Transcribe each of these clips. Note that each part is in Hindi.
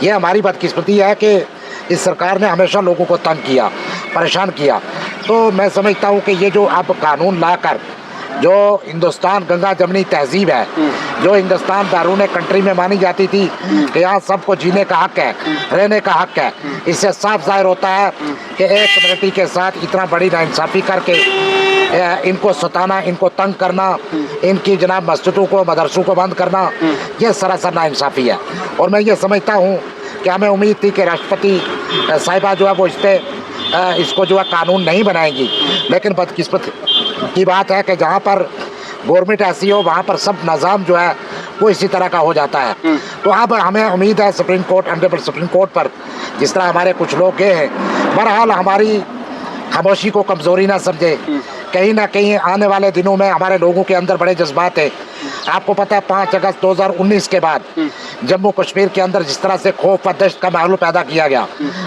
ये हमारी बदकिस्मती है कि इस सरकार ने हमेशा लोगों को तंग किया, परेशान किया। तो मैं समझता हूँ कि ये जो अब कानून लाकर जो हिंदुस्तान गंगा जमनी तहजीब है, जो हिंदुस्तान बैरून कंट्री में मानी जाती थी कि यहाँ सबको जीने का हक है, रहने का हक है, इससे साफ जाहिर होता है कि एक कम्युनिटी के साथ इतना बड़ी नाइंसाफ़ी करके इनको सताना, इनको तंग करना, इनकी जनाब मस्जिदों को, मदरसों को बंद करना, ये सरासर नाइंसाफ़ी है। और मैं ये समझता हूँ कि हमें उम्मीद थी कि राष्ट्रपति साहिबा जो है वो इसको जो है कानून नहीं बनाएंगी, लेकिन बदकिस्मत की बात है कि जहाँ पर गवर्नमेंट ऐसी हो वहाँ पर सब निज़ाम जो है वो इसी तरह का हो जाता है। तो अब हमें उम्मीद है supreme court, honourable supreme court पर जिस तरह हमारे कुछ लोग गए हैं, बहरहाल हमारी खामोशी को कमज़ोरी ना समझे। कहीं ना कहीं आने वाले दिनों में हमारे लोगों के अंदर बड़े जज्बात हैं। आपको पता है 5 अगस्त 2019 के बाद जम्मू कश्मीर के अंदर जिस तरह से खौफ व दहशत का माहौल पैदा किया गया,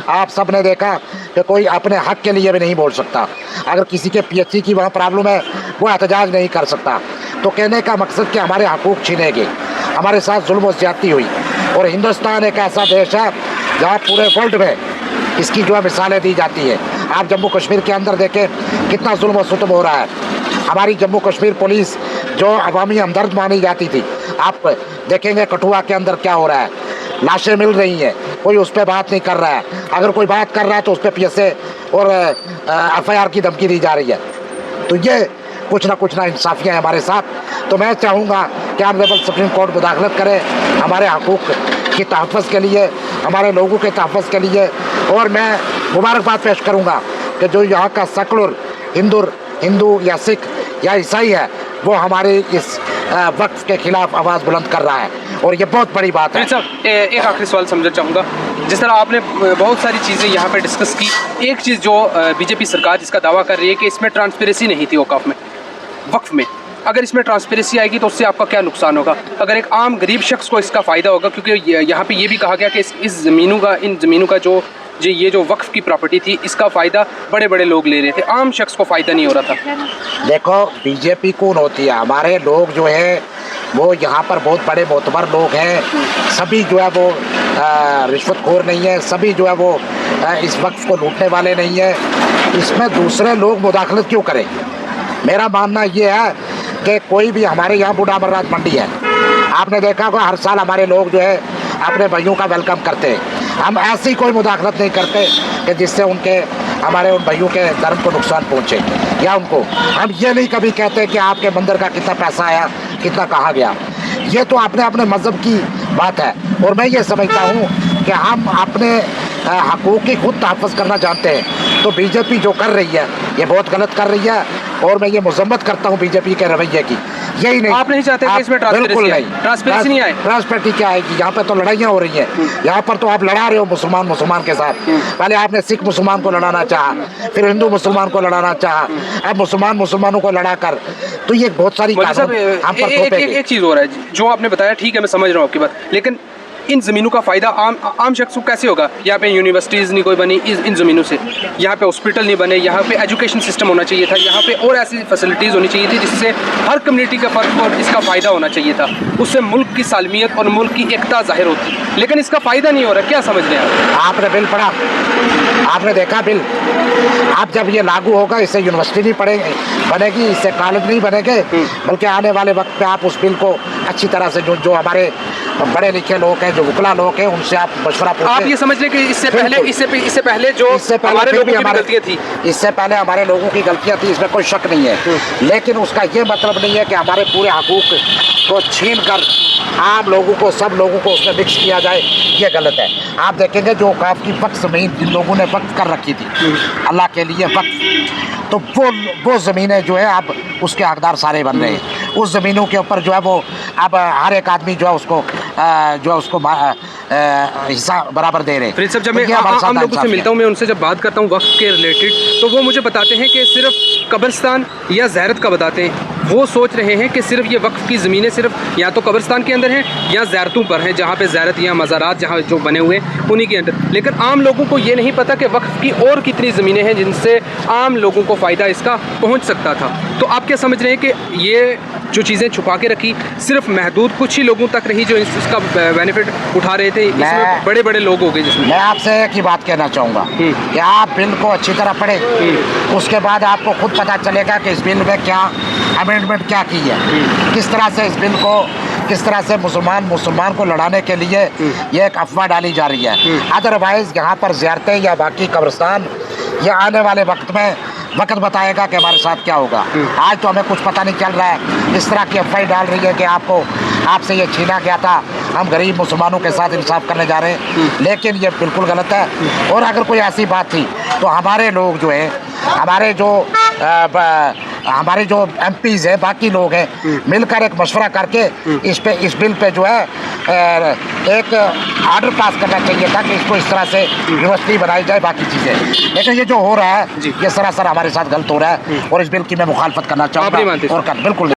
आप सब ने देखा कि कोई अपने हक के लिए भी नहीं बोल सकता। अगर किसी के PHC की वहाँ प्रॉब्लम है वो एहतजाज नहीं कर सकता। तो कहने का मकसद कि हमारे हकूक़ छीने गए, हमारे साथ जुल्म व ज़्यादती हुई। और हिंदुस्तान एक ऐसा देश है जहाँ पूरे वर्ल्ड में इसकी जो है मिसालें दी जाती है। आप जम्मू कश्मीर के अंदर देखें कितना जुल्म व सितम हो रहा है। हमारी जम्मू कश्मीर पुलिस जो अवामी हमदर्द मानी जाती थी, आप देखेंगे कठुआ के अंदर क्या हो रहा है, लाशें मिल रही हैं, कोई उस पर बात नहीं कर रहा है। अगर कोई बात कर रहा है तो उस पर PSA और FIR की धमकी दी जा रही है। तो ये कुछ ना इंसाफियाँ हैं हमारे साथ। तो मैं चाहूँगा कि ऑनरेबल सुप्रीम कोर्ट मुदाखलत करे हमारे हकूक़ की तहफ़्फ़ुज़ के लिए, हमारे लोगों के तहफ़्फ़ुज़ के लिए। और मैं मुबारकबाद पेश करूँगा कि जो यहाँ का सेकुलर हिंदू या सिख या ईसाई है वो हमारे इस वक्फ के खिलाफ आवाज़ बुलंद कर रहा है, और ये बहुत बड़ी बात है। साहब एक आखिरी सवाल समझना चाहूँगा। जिस तरह आपने बहुत सारी चीज़ें यहाँ पे डिस्कस की, एक चीज़ जो BJP सरकार जिसका दावा कर रही है कि इसमें ट्रांसपेरेंसी नहीं थी वक्फ में, अगर इसमें ट्रांसपेरेंसी आएगी तो उससे आपका क्या नुकसान होगा? अगर एक आम गरीब शख्स को इसका फ़ायदा होगा, क्योंकि यहाँ पे ये भी कहा गया कि इन ज़मीनों का ये जो वक्फ की प्रॉपर्टी थी इसका फ़ायदा बड़े बड़े लोग ले रहे थे, आम शख्स को फ़ायदा नहीं हो रहा था। देखो BJP कौन होती है? हमारे लोग जो है वो यहाँ पर बहुत बड़े मोतबर लोग हैं। सभी जो है वो रिश्वतखोर नहीं है, सभी जो है वो इस वक्फ को लूटने वाले नहीं है। इसमें दूसरे लोग मुदाखलत क्यों करें? मेरा मानना ये है कि कोई भी, हमारे यहाँ बूढ़ा अमरनाथ मंडी है, आपने देखा होगा हर साल हमारे लोग जो है अपने भाइयों का वेलकम करते हैं। हम ऐसी कोई मुदाखलत नहीं करते कि जिससे हमारे उन भाइयों के धर्म को नुकसान पहुँचे, या उनको हम ये नहीं कभी कहते कि आपके मंदिर का कितना पैसा आया, कितना कहाँ गया। ये तो अपने मज़हब की बात है। और मैं ये समझता हूँ कि हम अपने हकूक़ की खुद तहफ़्फ़ुज़ करना जानते हैं। तो BJP जो कर रही है ये बहुत गलत कर रही है, और मैं ये मजम्मत करता हूँ BJP के रवैये की। यही नहीं, आप नहीं चाहते कि इसमें बिल्कुल नहीं, ट्रांसपेरेंसी नहीं आए। ट्रांसपेरेंसी क्या आएगी? यहाँ पे तो लड़ाइयाँ हो रही हैं। यहाँ पर तो आप लड़ा रहे हो मुसलमान के साथ। पहले आपने सिख मुसलमान को लड़ाना चाहा, फिर हिंदू मुसलमान को लड़ाना चाहा, अब मुसलमानों को लड़ा कर, तो ये बहुत सारी एक चीज़ हो रहा है जो आपने बताया, ठीक है मैं समझ रहा हूँ आपकी बात, लेकिन इन ज़मीनों का फ़ायदा आम शख्स को कैसे होगा? यहाँ पे यूनिवर्सिटीज़ नहीं कोई बनी इन ज़मीनों से, यहाँ पे हॉस्पिटल नहीं बने, यहाँ पे एजुकेशन सिस्टम होना चाहिए था, यहाँ पे और ऐसी फैसिलिटीज़ होनी चाहिए थी जिससे हर कम्युनिटी के फ़र्क और इसका फ़ायदा होना चाहिए था। उससे मुल्क की सालमियत और मुल्क की एकता ज़ाहिर होती, लेकिन इसका फ़ायदा नहीं हो रहा। क्या समझ रहे हैं आपने बिल पढ़ा, आपने देखा बिल? आप जब ये लागू होगा इससे यूनिवर्सिटी नहीं बनेगी, इससे कॉलेज नहीं बनेंगे, बल्कि आने वाले वक्त पे आप उस बिल को अच्छी तरह से जो हमारे बड़े लिखे लोग हैं, जो वकला लोग हैं, उनसे आप मशवरा पूछें। आप ये समझ लें कि इससे पहले हमारे लोगों की गलतियाँ थी, इससे पहले हमारे लोगों की गलतियाँ थी, इसमें कोई शक नहीं है। लेकिन उसका ये मतलब नहीं है कि हमारे पूरे हकूक़ को छीन कर आम लोगों को, सब लोगों को उसमें मिक्स किया जाए, ये गलत है। आप देखेंगे जो औकाफ की वक्फ ज़मीन जिन लोगों ने वक्फ कर रखी थी अल्लाह के लिए वक्फ, तो वो ज़मीनें जो है अब उसके हकदार सारे बन रहे हैं। उस ज़मीनों के ऊपर जो है वो अब हर एक आदमी जो है उसको हिस्सा बराबर दे रहे हैं। फिर सब जब मैं आम लोगों से मिलता हूँ, मैं उनसे जब बात करता हूँ वक्फ के रिलेटेड, तो वो मुझे बताते हैं कि सिर्फ कब्रिस्तान या ज़ियारत का बताते हैं। वो सोच रहे हैं कि सिर्फ ये वक्फ की ज़मीनें सिर्फ या तो कब्रिस्तान के अंदर हैं या ज़ियारतों पर हैं, जहाँ पे ज़ियारत या मज़ारात जहाँ जो बने हुए हैं उन्हीं के अंदर। लेकिन आम लोगों को ये नहीं पता कि वक्फ की और कितनी ज़मीनें हैं जिनसे आम लोगों को फ़ायदा इसका पहुँच सकता था। तो आप क्या समझ रहे हैं कि ये जो चीज़ें छुपा के रखी, सिर्फ महदूद कुछ ही लोगों तक रही जो इसका बेनिफिट उठा रहे थे, इसमें बड़े बड़े लोग हो गए जिसमें। मैं आपसे एक ही बात कहना चाहूँगा कि आप बिल को अच्छी तरह पढ़ें, उसके बाद आपको खुद पता चलेगा कि इस बिल में क्या अमेंडमेंट क्या की है, किस तरह से इस बिल को, किस तरह से मुसलमान को लड़ाने के लिए ये एक अफवाह डाली जा रही है। अदरवाइज़ यहाँ पर ज़ियारतें या बाकी कब्रिस्तान ये आने वाले वक्त में वक्त बताएगा कि हमारे साथ क्या होगा। आज तो हमें कुछ पता नहीं चल रहा है, इस तरह की अफवाह डाल रही है कि आपसे ये छीना गया था, हम गरीब मुसलमानों के साथ इंसाफ करने जा रहे हैं, लेकिन ये बिल्कुल गलत है। और अगर कोई ऐसी बात थी तो हमारे लोग जो हैं, हमारे जो MPs हैं, बाकी लोग हैं, मिलकर एक मशवरा करके इस बिल पे जो है एक आर्डर पास करना चाहिए था कि इसको इस तरह से यूनिवर्सिटी बनाई जाए, बाकी चीज़ें। लेकिन ये जो हो रहा है ये सरासर हमारे साथ गलत हो रहा है और इस बिल की मैं मुखालफत करना चाहूँगा और बिल्कुल